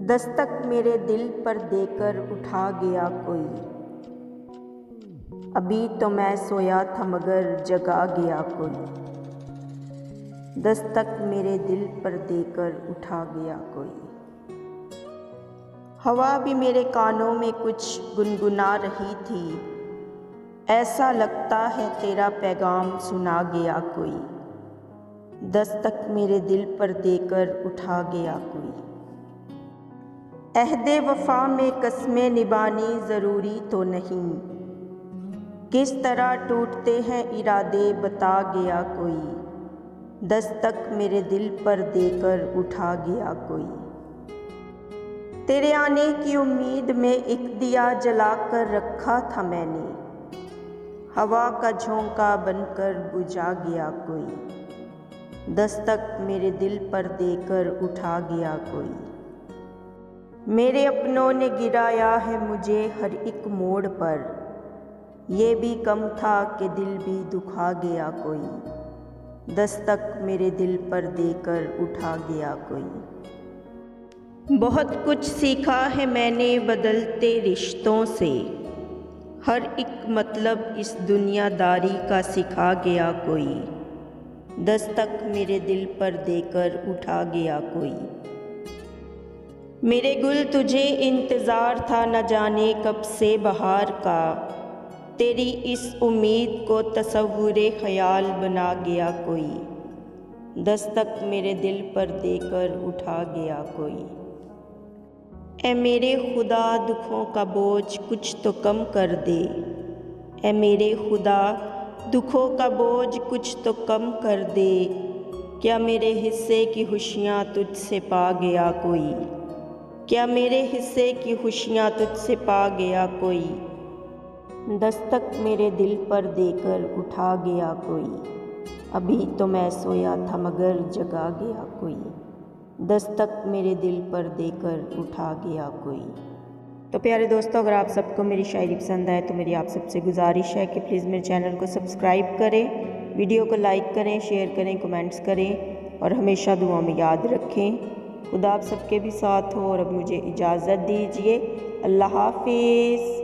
दस्तक मेरे दिल पर देकर उठा गया कोई। अभी तो मैं सोया था मगर जगा गया कोई। दस्तक मेरे दिल पर देकर उठा गया कोई। हवा भी मेरे कानों में कुछ गुनगुना रही थी। ऐसा लगता है तेरा पैगाम सुना गया कोई। दस्तक मेरे दिल पर देकर उठा गया कोई। अहदे वफा में कस्में निभानी ज़रूरी तो नहीं, किस तरह टूटते हैं इरादे बता गया कोई। दस्तक मेरे दिल पर देकर उठा गया कोई। तेरे आने की उम्मीद में एक दिया जला कर रखा था मैंने, हवा का झोंका बनकर बुझा गया कोई। दस्तक मेरे दिल पर देकर उठा गया कोई। मेरे अपनों ने गिराया है मुझे हर एक मोड़ पर, ये भी कम था कि दिल भी दुखा गया कोई। दस्तक मेरे दिल पर देकर उठा गया कोई। बहुत कुछ सीखा है मैंने बदलते रिश्तों से, हर एक मतलब इस दुनियादारी का सिखा गया कोई। दस्तक मेरे दिल पर देकर उठा गया कोई। मेरे गुल तुझे इंतज़ार था न जाने कब से बहार का, तेरी इस उम्मीद को तसव्वुरे ख़याल बना गया कोई। दस्तक मेरे दिल पर देकर उठा गया कोई। ऐ मेरे खुदा दुखों का बोझ कुछ तो कम कर दे, ऐ मेरे खुदा दुखों का बोझ कुछ तो कम कर दे। क्या मेरे हिस्से की खुशियाँ तुझसे पा गया कोई। क्या मेरे हिस्से की खुशियाँ तुझसे पा गया कोई। दस्तक मेरे दिल पर देकर उठा गया कोई। अभी तो मैं सोया था मगर जगा गया कोई। दस्तक मेरे दिल पर देकर उठा गया कोई। तो प्यारे दोस्तों, अगर आप सबको मेरी शायरी पसंद आए तो मेरी आप सबसे गुजारिश है कि प्लीज़ मेरे चैनल को सब्सक्राइब करें, वीडियो को लाइक करें, शेयर करें, कमेंट्स करें और हमेशा दुआ में याद रखें। खुदा आप सबके भी साथ हो और अब मुझे इजाज़त दीजिए। अल्लाह हाफिज़।